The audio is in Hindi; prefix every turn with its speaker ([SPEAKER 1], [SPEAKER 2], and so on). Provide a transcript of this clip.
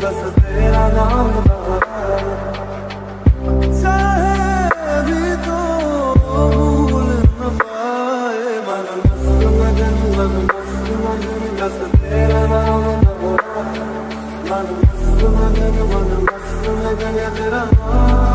[SPEAKER 1] बस तेरा नाम चाहे भी तो भूल न पाए मन मस्त मगन बस तेरा नाम मन मस्त मगन तेरा नाम